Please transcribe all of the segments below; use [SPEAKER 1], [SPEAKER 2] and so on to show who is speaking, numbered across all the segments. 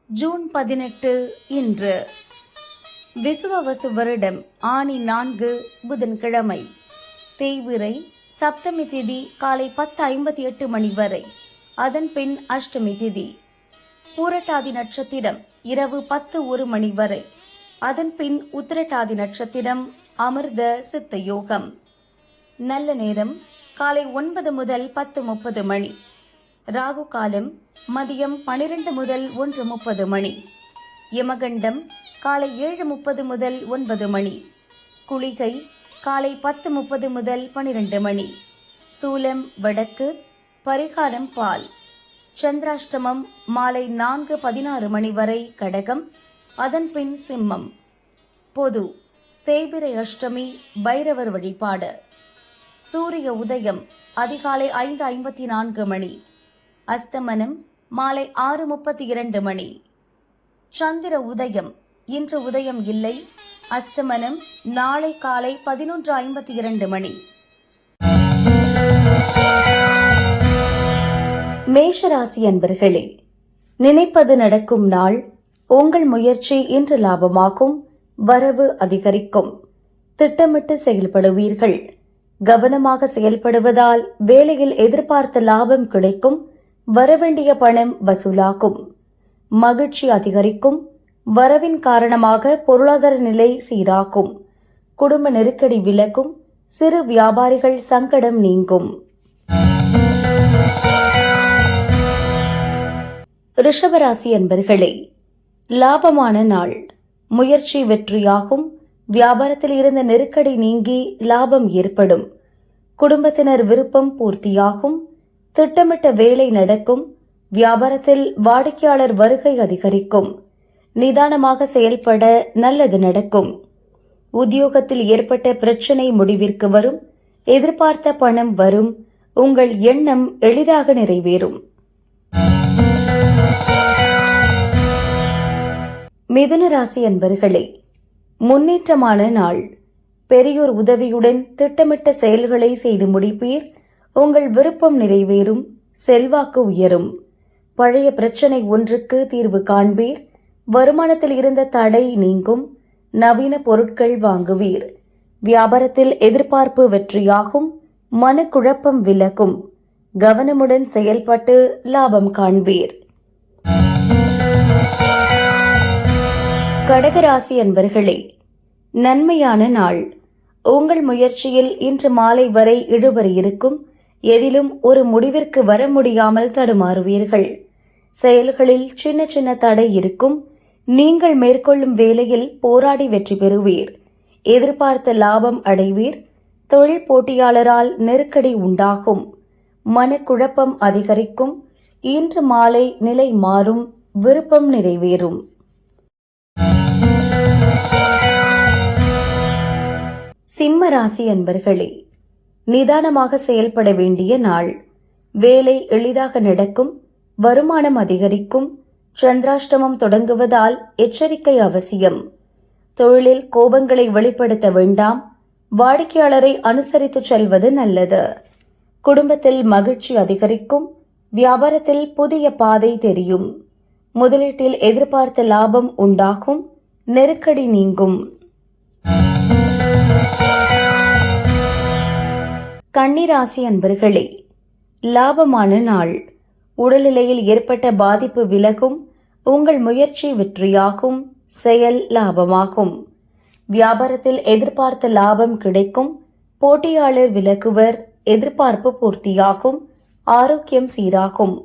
[SPEAKER 1] June 18 இன்று விசுவவசு வருடம் ஆனி 4 புதன்கிழமை. தேய்பிறை சப்தமி திதி காலை 10:58 மணி வரை. அதன் பின் அஷ்டமி திதி. பூரட்டாதி நட்சத்திரம் இரவு 10:01 மணி வரை. அதன் பின் உத்திரட்டாதி நட்சத்திரம் அமிர்த சித்த யோகம். நல்ல நேரம் காலை 9 முதல் 10:30 மணி. ராகு காலம் மதியம் 12 முதல் 1:30 மணி. யமகண்டம் காலை 7:30 முதல் 9 மணி. குளிகை காலை 10:30 முதல் 12 மணி. சூலம் வடக்கு. பரிகாரம் பால். சந்திராஷ்டமம் மாலை 4:16 மணி வரை கடகம். அதன் பின் சிம்மம். பொது தேய்பிறை அஷ்டமி பைரவர் வழிபாடு. சூரிய உதயம் அதிகாலை 5:54 மணி. அஸ்தமனம் மாலை 6:32 மணி. சந்திர உதயம் இன்று உதயம் இல்லை. அஸ்தமனம் நாளை காலை 11:52 மணி. மேஷராசி அன்பர்களே, நினைப்பது நடக்கும் நாள். உங்கள் முயற்சி இன்று லாபமாகும். வரவு அதிகரிக்கும். திட்டமிட்டு செயல்படுவீர்கள். கவனமாக செயல்படுவதால் வேலையில் எதிர்பார்த்த லாபம் கிடைக்கும். வரவேண்டிய பணம் வசூலாகும். மகிழ்ச்சி அதிகரிக்கும். வரவின் காரணமாக பொருளாதார நிலை சீராகும். குடும்ப நெருக்கடி விலகும். சிறு வியாபாரிகள் சங்கடம் நீங்கும். ரிஷபராசி அன்பர்களே, லாபமான நாள். முயற்சி வெற்றியாகும். வியாபாரத்தில் இருந்த நெருக்கடி நீங்கி லாபம் ஏற்படும். குடும்பத்தினர் விருப்பம் பூர்த்தியாகும். திட்டமிட்ட வேலை நடக்கும். வியாபாரத்தில் வாடிக்கையாளர் வருகை அதிகரிக்கும். நிதானமாக செயல்பட நல்லது நடக்கும். உத்தியோகத்தில் ஏற்பட்ட பிரச்சினை முடிவிற்கு வரும். எதிர்பார்த்த பணம் வரும். உங்கள் எண்ணம் எளிதாக நிறைவேறும். மிதுன ராசி அன்பர்களே, முன்னேற்றமான நாள். பெரியோர் உதவியுடன் திட்டமிட்ட செயல்களை செய்து முடிப்பீர். உங்கள் விருப்பம் நிறைவேறும். செல்வாக்கு உயரும். பழைய பிரச்சனை ஒன்றுக்கு தீர்வு காண்பீர். வருமானத்தில் இருந்த தடை நீங்கும். நவீன பொருட்கள் வாங்குவீர். வியாபாரத்தில் எதிர்பார்ப்பு வெற்றியாகும். மனக்குழப்பம் விலகும். கவனமுடன் செயல்பட்டு லாபம் காண்பீர். கடகராசி அன்பர்களே, நன்மையான நாள். உங்கள் முயற்சியில் இன்று மாலை வரை இழுபறி இருக்கும். எதிலும் ஒரு முடிவிற்கு வர முடியாமல் தடுமாறுவீர்கள். செயல்களில் சின்ன சின்ன தடை இருக்கும். நீங்கள் மேற்கொள்ளும் வேலையில் போராடி வெற்றி பெறுவீர். எதிர்பார்த்த லாபம் அடைவீர். தொழில் போட்டியாளரால் நெருக்கடி உண்டாகும். மனக்குழப்பம் அதிகரிக்கும். இன்று மாலை நிலை மாறும். விருப்பம் நிறைவேறும். சிம்ம ராசி அன்பர்களே, நிதானமாக செயல்பட வேண்டிய நாள். வேலை எளிதாக நடக்கும். வருமானம் அதிகரிக்கும். சந்திராஷ்டமம் தொடங்குவதால் எச்சரிக்கை அவசியம். தொழிலில் கோபங்களை வெளிப்படுத்த வேண்டாம். வாடிக்கையாளரை அனுசரித்து செல்வது நல்லது. குடும்பத்தில் மகிழ்ச்சி அதிகரிக்கும். வியாபாரத்தில் புதிய பாதை தெரியும். முதலீட்டில் எதிர்பார்த்த லாபம் உண்டாகும். நெருக்கடி நீங்கும். கன்னிராசி அன்பர்களே, லாபமான நாள். உடல்நிலையில் ஏற்பட்ட பாதிப்பு விலகும். உங்கள் முயற்சி வெற்றியாகும். செயல் லாபமாகும். வியாபாரத்தில் எதிர்பார்த்த லாபம் கிடைக்கும். போட்டியாளர் விலகுவர். எதிர்பார்ப்பு பூர்த்தியாகும். ஆரோக்கியம் சீராகும்.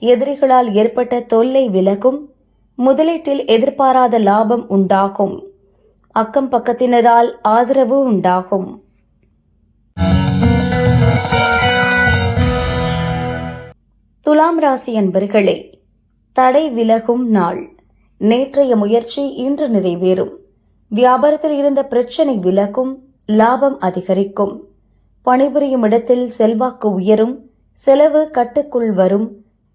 [SPEAKER 1] எதிரிகளால் ஏற்பட்ட தொல்லை விலகும். முதலீட்டில் எதிர்பாராத லாபம் உண்டாகும். அக்கம் பக்கத்தினரால் ஆதரவு உண்டாகும். துலாம் ராசி அன்பர்களே, தடை விலகும் நாள். நேற்றைய முயற்சி இன்று நிறைவேறும். வியாபாரத்தில் இருந்த பிரச்சனை விலகும். லாபம் அதிகரிக்கும். பணிபுரியும் இடத்தில் செல்வாக்கு உயரும். செலவு கட்டுக்குள் வரும்.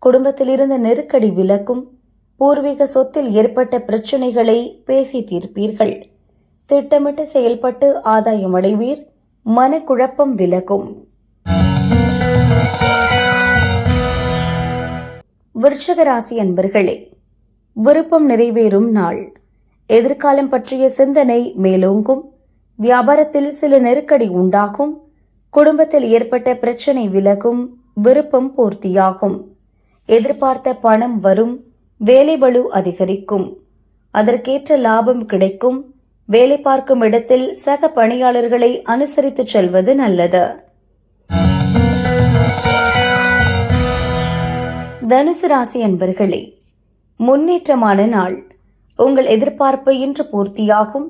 [SPEAKER 1] குடும்பத்தில் இருந்த நெருக்கடி விலகும். பூர்வீக சொத்தில் ஏற்பட்ட பிரச்சனைகளை பேசி தீர்ப்பீர்கள். திட்டமிட்டு செயல்பட்டு ஆதாயம் அடைவீர். மனக்குழப்பம் விலகும். விருச்சிக ராசி அன்பர்களே, விருப்பம் நிறைவேறும் நாள். எதிர்காலம் பற்றிய சிந்தனை மேலோங்கும். வியாபாரத்தில் சில நெருக்கடி உண்டாகும். குடும்பத்தில் ஏற்பட்ட பிரச்சனை விலகும். விருப்பம் பூர்த்தியாகும். எதிர்பார்த்த பணம் வரும். வேலைபளு அதிகரிக்கும். அதற்கேற்ற லாபம் கிடைக்கும். வேலை பார்க்கும் இடத்தில் சக பணியாளர்களை அனுசரித்து செல்வது நல்லது. தனுசு ராசி அன்பர்களே, முன்னேற்றமான நாள். உங்கள் எதிர்பார்ப்பு இன்று பூர்த்தியாகும்.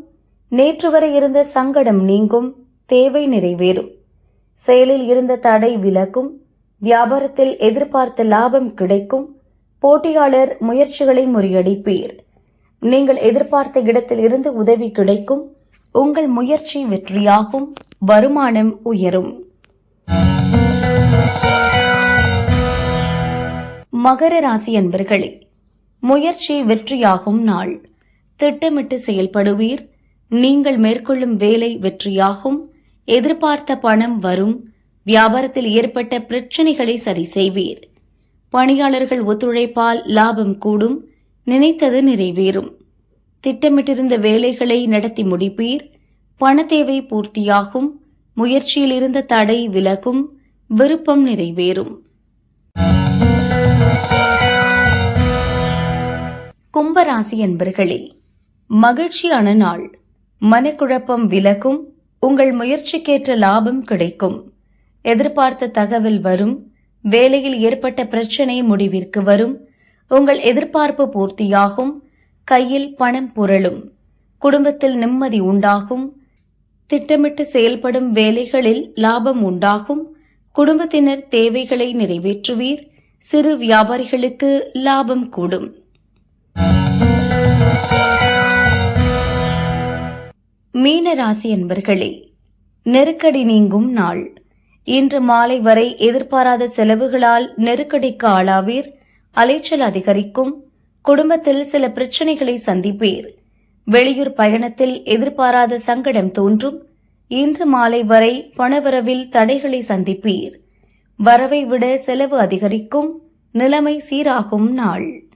[SPEAKER 1] நேற்று வரை இருந்த சங்கடம் நீங்கும். தேவை நிறைவேறும். செயலில் இருந்த தடை விலகும். வியாபாரத்தில் எதிர்பார்த்த லாபம் கிடைக்கும். போட்டியாளர் முயற்சிகளை முறியடிப்பீர். நீங்கள் எதிர்பார்த்த இடத்தில் இருந்து உதவி கிடைக்கும். உங்கள் முயற்சி வெற்றியாகும். வருமானம் உயரும். மகர ராசி அன்பர்களே, முயற்சி வெற்றியாகும் நாள். திட்டமிட்டு செயல்படுவீர். நீங்கள் மேற்கொள்ளும் வேலை வெற்றியாகும். எதிர்பார்த்த பணம் வரும். வியாபாரத்தில் ஏற்பட்ட பிரச்சனைகளை சரி செய்வீர். பணியாளர்கள் ஒத்துழைப்பால் லாபம் கூடும். நினைத்தது நிறைவேறும். திட்டமிட்டிருந்த வேலைகளை நடத்தி முடிப்பீர். பண தேவை பூர்த்தியாகும். முயற்சியில் இருந்த தடை விலகும். விருப்பம் நிறைவேறும். கும்பராசி அன்பர்களே, மகிழ்ச்சியான நாள். மனக்குழப்பம் விலகும். உங்கள் முயற்சிக்கேற்ற லாபம் கிடைக்கும். எதிர்பார்த்த தகவல் வரும். வேலையில் ஏற்பட்ட பிரச்சனை முடிவிற்கு வரும். உங்கள் எதிர்பார்ப்பு பூர்த்தியாகும். கையில் பணம் புரளும். குடும்பத்தில் நிம்மதி உண்டாகும். திட்டமிட்டு செயல்படும் வேலைகளில் லாபம் உண்டாகும். குடும்பத்தினர் தேவைகளை நிறைவேற்றுவீர். சிறு வியாபாரிகளுக்கு லாபம் கூடும். மீன ராசி அன்பர்களே, நெருக்கடி நீங்கும் நாள். இன்று மாலை வரை எதிர்பாராத செலவுகளால் நெருக்கடிக்கு ஆளாவீர். அலைச்சல் அதிகரிக்கும். குடும்பத்தில் சில பிரச்சனைகளை சந்திப்பீர். வெளியூர் பயணத்தில் எதிர்பாராத சங்கடம் தோன்றும். இன்று மாலை வரை பணவரவில் தடைகளை சந்திப்பீர். வரவை விட செலவு அதிகரிக்கும். நிலைமை சீராகும் நாள்.